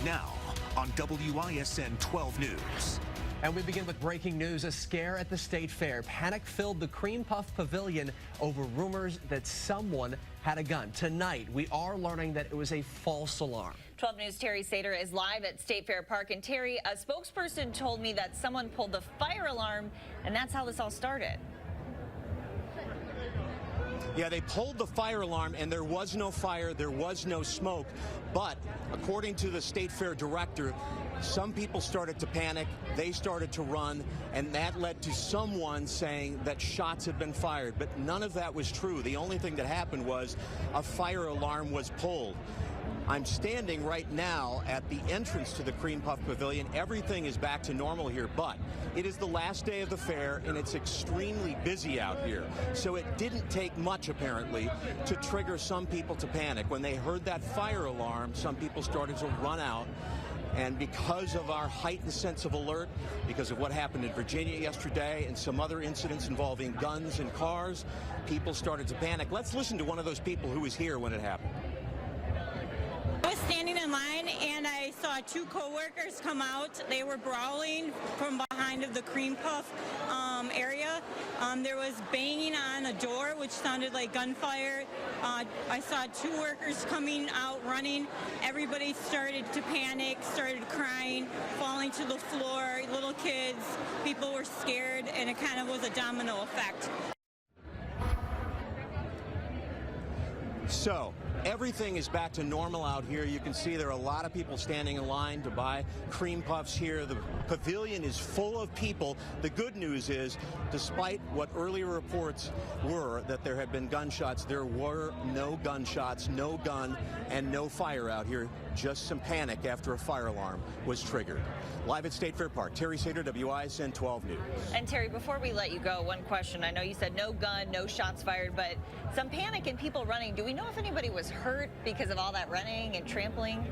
now on WISN 12 News. And we begin with breaking news. A scare at the State Fair. Panic filled the Cream Puff Pavilion over rumors that someone had a gun. Tonight, we are learning that it was a false alarm. 12 News' Terry Sater is live at State Fair Park. And Terry, a spokesperson told me that someone pulled the fire alarm, and that's how this all started. Yeah, they pulled the fire alarm, and there was no fire, there was no smoke. But according to the State Fair director, some people started to panic, they started to run, and that led to someone saying that shots had been fired. But none of that was true. The only thing that happened was a fire alarm was pulled. I'm standing right now at the entrance to the Cream Puff Pavilion. Everything is back to normal here, but it is the last day of the fair, and it's extremely busy out here. So it didn't take much, apparently, to trigger some people to panic. When they heard that fire alarm, some people started to run out. And because of our heightened sense of alert, because of what happened in Virginia yesterday and some other incidents involving guns and cars, people started to panic. Let's listen to one of those people who was here when it happened. I was standing in line and I saw two co-workers come out. They were brawling from behind of the Cream Puff area. There was banging on a door, which sounded like gunfire. I saw two workers coming out running. Everybody started to panic, started crying, falling to the floor, little kids. People were scared, and it kind of was a domino effect. So everything is back to normal out here. You can see there are a lot of people standing in line to buy cream puffs here. The pavilion is full of people. The good news is, despite what earlier reports were that there had been gunshots, there were no gunshots, no gun, and no fire out here. Just some panic after a fire alarm was triggered. Live at State Fair Park, Terry Sater, WISN 12 News. And Terry, before we let you go, one question. I know you said no gun, no shots fired, but some panic and people running. Do we know if anybody was hurt because of all that running and trampling?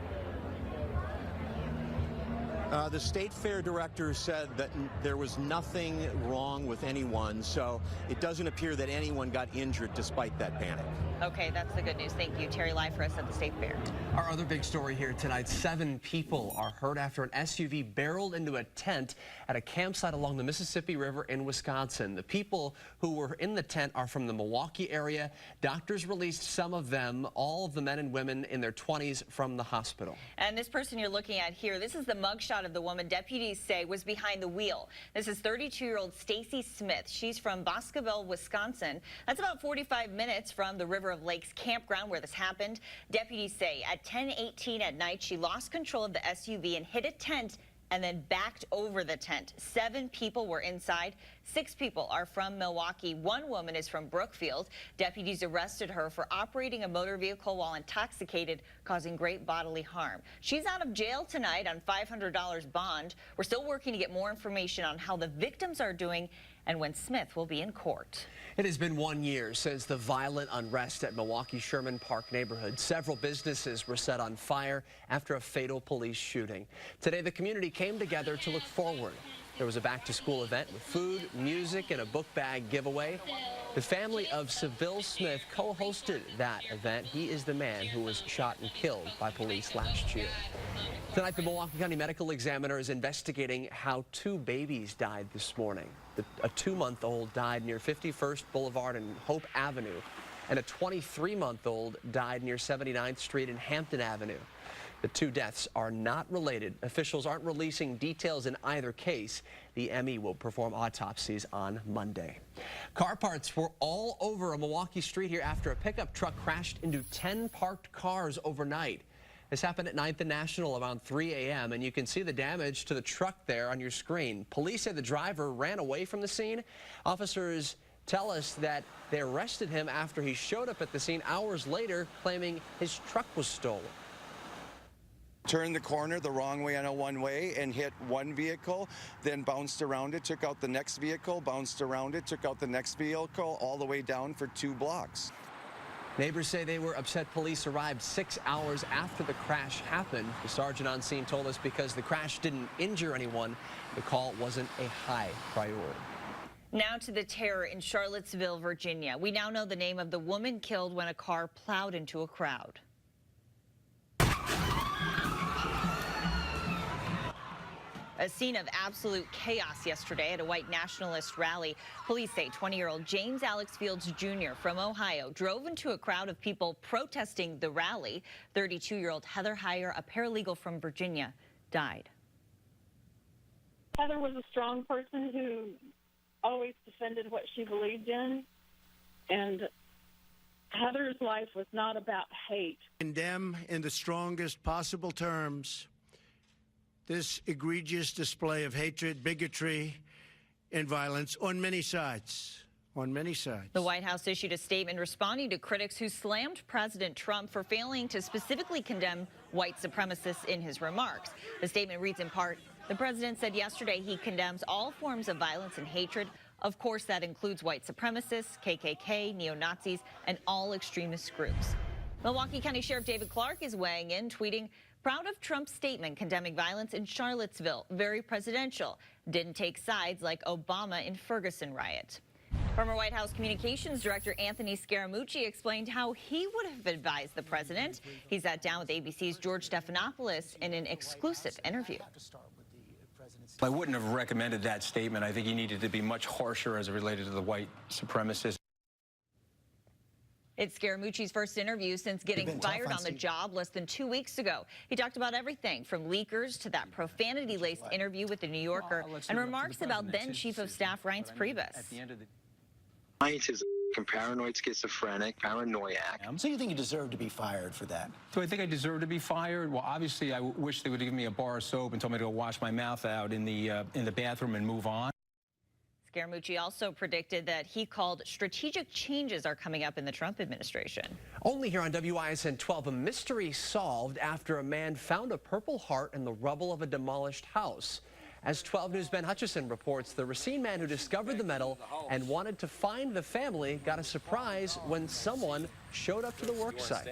The State Fair director said that there was nothing wrong with anyone, so it doesn't appear that anyone got injured despite that panic. Okay, that's the good news. Thank you. Terry, live for us at the State Fair. Our other big story here tonight, 7 people are hurt after an SUV barreled into a tent at a campsite along the Mississippi River in Wisconsin. The people who were in the tent are from the Milwaukee area. Doctors released some of them, all of the men and women in their 20s, from the hospital. And this person you're looking at here, this is the mugshot of the woman deputies say was behind the wheel. This is 32-year-old Stacy Smith. She's from Boscoville, Wisconsin. That's about 45 minutes from the River of Lakes campground where this happened. Deputies say at 10:18 at night, she lost control of the SUV and hit a tent and then backed over the tent. 7 people were inside. 6 people are from Milwaukee. 1 woman is from Brookfield. Deputies arrested her for operating a motor vehicle while intoxicated, causing great bodily harm. She's out of jail tonight on $500 bond. We're still working to get more information on how the victims are doing and when Smith will be in court. It has been 1 year since the violent unrest at Milwaukee Sherman Park neighborhood. Several businesses were set on fire after a fatal police shooting. Today, the community came together to look forward. There was a back-to-school event with food, music, and a book bag giveaway. The family of Seville Smith co-hosted that event. He is the man who was shot and killed by police last year. Tonight, the Milwaukee County Medical Examiner is investigating how 2 babies died this morning. A 2-month-old died near 51st Boulevard and Hope Avenue, and a 23-month-old died near 79th Street and Hampton Avenue. The 2 deaths are not related. Officials aren't releasing details in either case. The ME will perform autopsies on Monday. Car parts were all over a Milwaukee street here after a pickup truck crashed into 10 parked cars overnight. This happened at 9th and National around 3 a.m., and you can see the damage to the truck there on your screen. Police say the driver ran away from the scene. Officers tell us that they arrested him after he showed up at the scene hours later, claiming his truck was stolen. Turned the corner the wrong way on a one-way and hit one vehicle, then bounced around it, took out the next vehicle, bounced around it, took out the next vehicle, all the way down for 2 blocks. Neighbors say they were upset police arrived 6 hours after the crash happened. The sergeant on scene told us because the crash didn't injure anyone, the call wasn't a high priority. Now to the terror in Charlottesville, Virginia. We now know the name of the woman killed when a car plowed into a crowd. A scene of absolute chaos yesterday at a white nationalist rally. Police say 20-year-old James Alex Fields Jr. from Ohio drove into a crowd of people protesting the rally. 32-year-old Heather Heyer, a paralegal from Virginia, died. Heather was a strong person who always defended what she believed in, and Heather's life was not about hate. Condemn in the strongest possible terms this egregious display of hatred, bigotry, and violence on many sides. On many sides. The White House issued a statement responding to critics who slammed President Trump for failing to specifically condemn white supremacists in his remarks. The statement reads in part, the president said yesterday he condemns all forms of violence and hatred. Of course, that includes white supremacists, KKK, neo-Nazis, and all extremist groups. Milwaukee County Sheriff David Clark is weighing in, tweeting, proud of Trump's statement condemning violence in Charlottesville. Very presidential. Didn't take sides like Obama in Ferguson riot. Former White House Communications Director Anthony Scaramucci explained how he would have advised the president. He sat down with ABC's George Stephanopoulos in an exclusive interview. I wouldn't have recommended that statement. I think he needed to be much harsher as it related to the white supremacists. It's Scaramucci's first interview since getting fired on the job less than 2 weeks ago. He talked about everything from leakers to that profanity-laced interview with The New Yorker and remarks about then Chief of Staff Reince Priebus. Reince is a paranoid schizophrenic, paranoiac. So you think you deserve to be fired for that? Do I think I deserve to be fired? Well, obviously, I wish they would have given me a bar of soap and told me to go wash my mouth out in the bathroom and move on. Scaramucci also predicted that he called strategic changes are coming up in the Trump administration. Only here on WISN 12, a mystery solved after a man found a Purple Heart in the rubble of a demolished house. As 12 News' Ben Hutchison reports, the Racine man who discovered the medal and wanted to find the family got a surprise when someone showed up to the work site.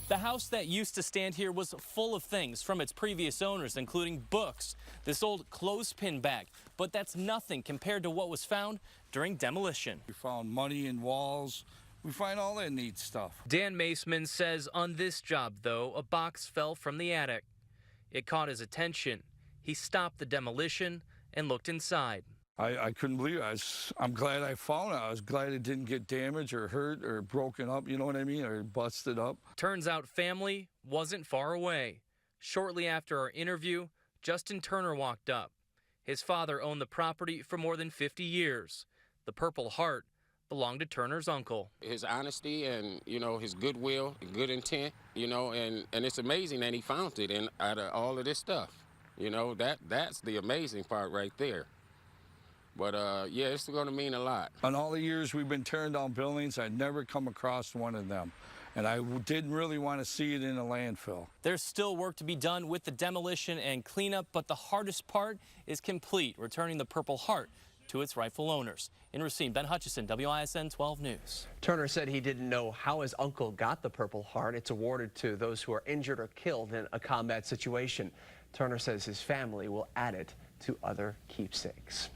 The house that used to stand here was full of things from its previous owners, including books, this old clothespin bag. But that's nothing compared to what was found during demolition. We found money in walls. We find all that neat stuff. Dan Maceman says on this job, though, a box fell from the attic. It caught his attention. He stopped the demolition and looked inside. I couldn't believe it. I'm glad I found it. I was glad it didn't get damaged or hurt or broken up, you know what I mean, or busted up. Turns out family wasn't far away. Shortly after our interview, Justin Turner walked up. His father owned the property for more than 50 years. The Purple Heart belonged to Turner's uncle. His honesty and, his goodwill, good intent, and it's amazing that he found it and out of all of this stuff. That's the amazing part right there. But, yeah, it's going to mean a lot. On all the years we've been tearing down buildings, I'd never come across one of them. And I didn't really want to see it in a landfill. There's still work to be done with the demolition and cleanup, but the hardest part is complete, returning the Purple Heart to its rightful owners. In Racine, Ben Hutchison, WISN 12 News. Turner said he didn't know how his uncle got the Purple Heart. It's awarded to those who are injured or killed in a combat situation. Turner says his family will add it to other keepsakes.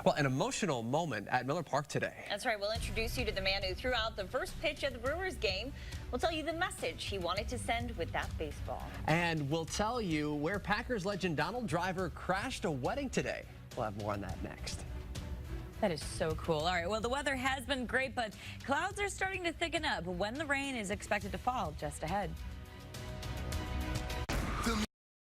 Well, an emotional moment at Miller Park today. That's right. We'll introduce you to the man who threw out the first pitch of the Brewers game. We'll tell you the message he wanted to send with that baseball. And we'll tell you where Packers legend Donald Driver crashed a wedding today. We'll have more on that next. That is so cool. All right, well, the weather has been great, but clouds are starting to thicken up. When the rain is expected to fall, just ahead.